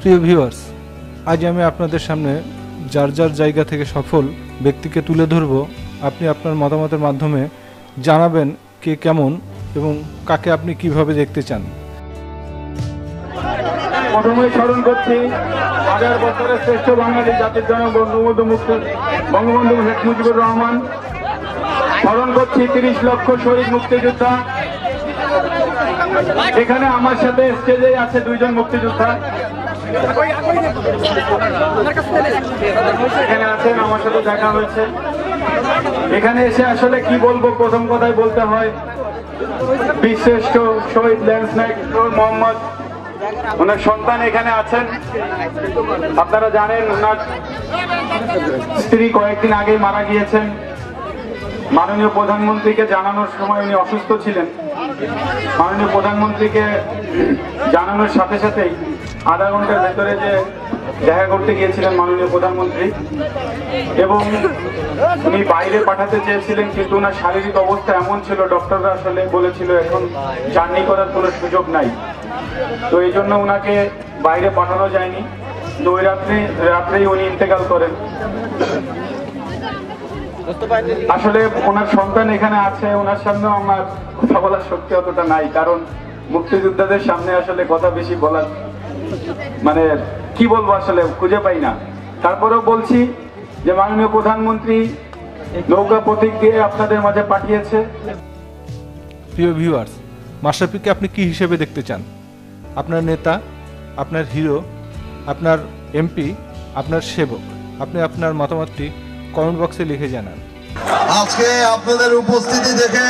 প্রিয় ভিউয়ার্স, আজ আমি আপনাদের সামনে যার যার জায়গা থেকে সফল ব্যক্তিকে তুলে ধরব। আপনি আপনার মতামতের মাধ্যমে জানাবেন কে কেমন এবং কাকে আপনি কিভাবে দেখতে চান। প্রথমে স্মরণ করছি 1000 বছরের শ্রেষ্ঠ বাঙালি জাতির জনক বঙ্গবন্ধু শেখ মুজিবুর রহমান। স্মরণ করছি 30 লক্ষ শহীদ মুক্তিযোদ্ধা। এখানে আমার সাথে স্টেজে আছে 2 জন মুক্তিযোদ্ধা, এখানে আছেন, আমার সাথে দেখা হয়েছে। এখানে এসে আসলে কি বলবো, প্রথম কথাই বলতে হয় বীরশ্রেষ্ঠ শহীদ ল্যান্স নাইক মোহাম্মদ, ওনার সন্তান এখানে আছেন। আপনারা জানেন ওনার স্ত্রী কয়েকদিন আগেই মারা গিয়েছেন। মাননীয় প্রধানমন্ত্রীকে জানানোর সময় উনি অসুস্থ ছিলেন। মাননীয় প্রধানমন্ত্রীকে জানানোর সাথে সাথেই আধা ঘন্টার ভেতরে যে দেখা করতে গিয়েছিলেন মাননীয় প্রধানমন্ত্রী, এবং উনি বাইরে পাঠাতে চেয়েছিলেন, কিন্তু ওনার শারীরিক অবস্থা এমন ছিল, ডক্টররা আসলে বলেছিল এখন জার্নি করার কোনো সুযোগ নাই। তো এই জন্য ওনাকে বাইরে পাঠানো যায়নি। তো ওই রাত্রেই উনি ইন্তেকাল করেন। আসলে ওনার সন্তান এখানে আছে, ওনার সামনেও আমার কথা বলার শক্তি অতটা নাই, কারণ মুক্তিযোদ্ধাদের সামনে আসলে কথা বেশি বলার মানে কি বলবো আসলে খুঁজে পাই না। তারপরেও বলছি যে মাননীয় প্রধানমন্ত্রী নৌকা প্রতীক দিয়ে আপনাদের মাঝে পাঠিয়েছে। প্রিয় ভিউয়ার্স, মাশরাফিকে আপনি কি হিসেবে দেখতে চান? আপনার নেতা, আপনার হিরো, আপনার এমপি, আপনার সেবক? আপনি আপনার মতামতটি কমেন্ট বক্সে লিখে জানান। আজকে আপনাদের উপস্থিতি দেখে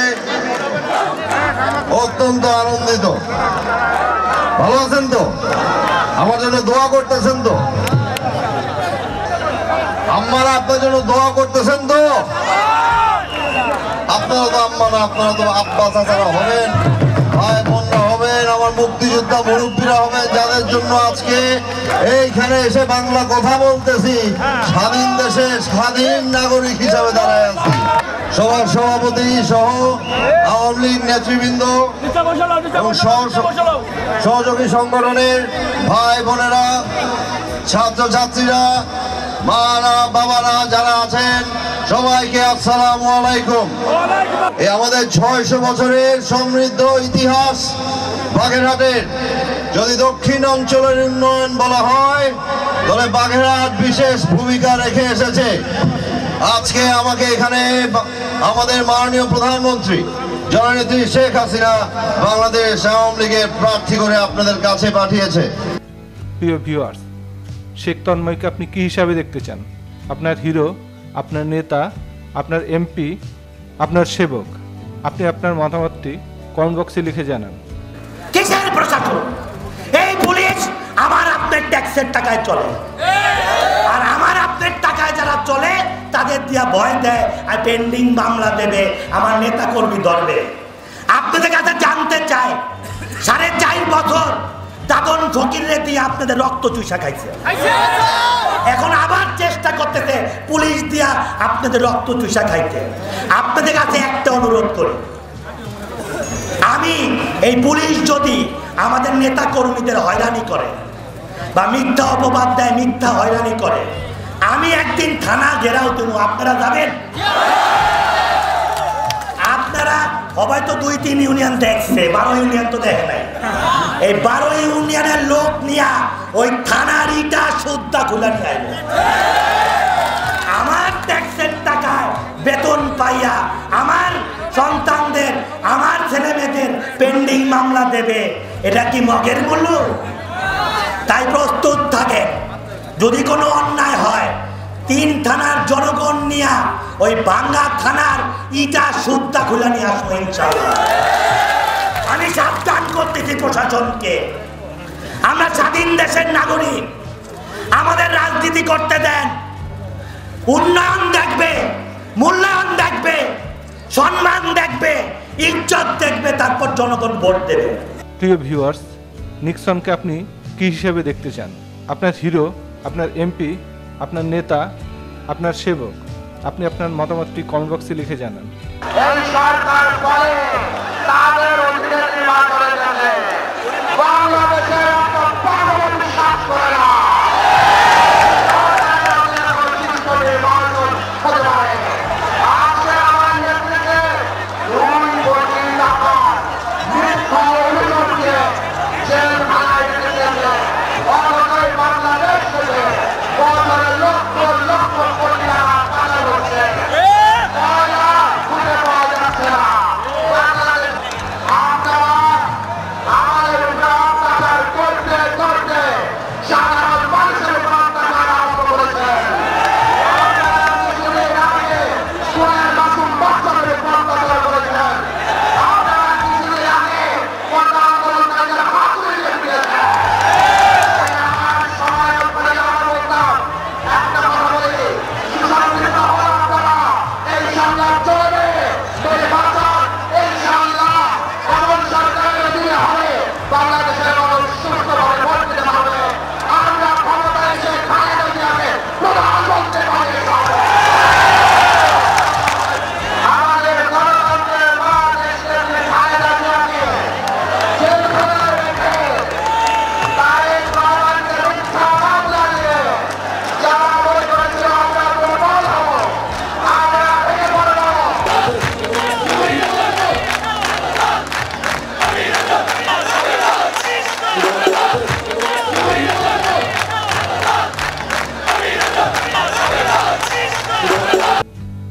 অত্যন্ত আনন্দিত। ভালো আছেন তো? আমার জন্য দোয়া করতেছেন তো? আম্মারা আপনার জন্য দোয়া করতেছেন তো? আপনারা তো আম্মা না, আপনারা তো আব্বা চাচারা হবেন, ভাই বোনরা হবেন, আমার মুক্তিযোদ্ধা মুরব্বীরা হবেন, যাদের জন্য আজকে এইখানে এসে বাংলা কথা বলতেছি, স্বাধীন দেশে স্বাধীন নাগরিক হিসাবে দাঁড়ায় আছি। সবার সভাপতি সহ আওয়ামী লীগ নেতৃবৃন্দ এবং সহযোগী সংগঠনের ভাই বোনেরা, ছাত্রছাত্রীরা, মারা বাবারা যারা আছেন, সবাইকে আসসালামু আলাইকুম। এই আমাদের 600 বছরের সমৃদ্ধ ইতিহাস বাগেরহাটের যদি দক্ষিণ অঞ্চলের উন্নয়ন বলা হয়, তাহলে বাগেরহাট বিশেষ ভূমিকা রেখে এসেছে। আজকে আমাকে এখানে আমাদের মাননীয় প্রধানমন্ত্রী জননেত্রী শেখ হাসিনা বাংলাদেশ আওয়ামী লীগের প্রার্থী করে আপনাদের কাছে পাঠিয়েছে। প্রিয় ভিউয়ার্স, শেখ তন্ময়কে আপনি কি হিসাবে দেখতে চান? আপনার হিরো, আপনার নেতা, আপনার এমপি, আপনার সেবক? আপনি আপনার মতামতটি কমেন্ট বক্সে লিখে জানান। কিসের প্রশাসন? এই পুলিশ আমার আপনার ট্যাক্সের টাকায় চলে, আর আমার আপনার টাকায় যারা চলে তাদের দিয়া ভয় দেয় আর পেন্ডিং মামলা দেবে, আমার নেতা কর্মী ধরবে। আপনাদের কাছে জানতে চাই, 4.5 বছর দাদন ফকিরে দিয়ে আপনাদের রক্ত চুষা খাইছে, এখন আবার চেষ্টা করতেছে পুলিশ দিয়া আপনাদের রক্ত চুষা খাইতে। আপনাদের কাছে একটা অনুরোধ করি, আমি এই পুলিশ যদি আমাদের নেতা কর্মীদের হয়রানি করে বা মিথ্যা অপবাদ দেয়, মিথ্যা হয়রানি করে, আমি একদিন থানা ঘেরাও দেব। আপনারা যাবেন? আপনারা হয়তো 2-3 ইউনিয়ন দেখছে, 12 ইউনিয়ন তো দেখে নাই। এই 12 ইউনিয়নের লোক নিয়ে ওই থানার ইটা সুদ্ধা খুলে নিয়ে আইব। আমার ট্যাক্সের টাকায় বেতন পাইয়া আমার সন্তানদের, আমার ছেলে মেয়েদের পেন্ডিং মামলা দেবে, এটা কি মগের মূল্য? তাই প্রস্তুত থাকে, যদি কোনো অন্যায় হয় 3 থানার জনগণ নিয়ে ওই ভাঙ্গা থানার ইটা সুদ্ধা খুলে নিয়ে আসবো ইনশাআল্লাহ। আমি সাবধান করতেছি প্রশাসনকে, আমরা স্বাধীন দেশের নাগরিক, আমাদের রাজনীতি করতে দেন। উন্নয়ন দেখবে, মূল্যায়ন দেখবে, সম্মান দেখবে, ইজ্জত দেখবে, তারপর জনগণ ভোট দেবে। প্রিয় ভিউয়ার্স, নিক্সনকে আপনি কি হিসেবে দেখতে চান? আপনার হিরো, আপনার এমপি, আপনার নেতা, আপনার সেবক? আপনি আপনার মতামতটি কমেন্ট বক্সে লিখে জানান। এই সরকার পরে তাদের অধীনে নির্বাচন করেছে, বাংলাদেশের পাগল বিশ্বাস করে না।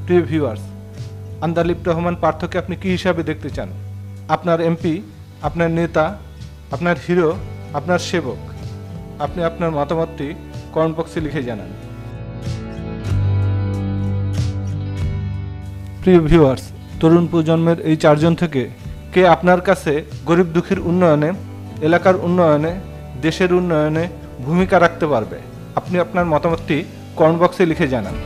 প্রিয় ভিউয়ার্স, আন্দালিব রহমান পার্থকে আপনি কি হিসাবে দেখতে চান? আপনার এমপি, আপনার নেতা, আপনার হিরো, আপনার সেবক? আপনি আপনার মতামতটি কমেন্ট বক্সে লিখে জানান। প্রিয় ভিউয়ার্স, তরুণ প্রজন্মের এই চারজন থেকে কে আপনার কাছে গরিব দুঃখীর উন্নয়নে, এলাকার উন্নয়নে, দেশের উন্নয়নে ভূমিকা রাখতে পারবে? আপনি আপনার মতামতটি কমেন্ট বক্সে লিখে জানান।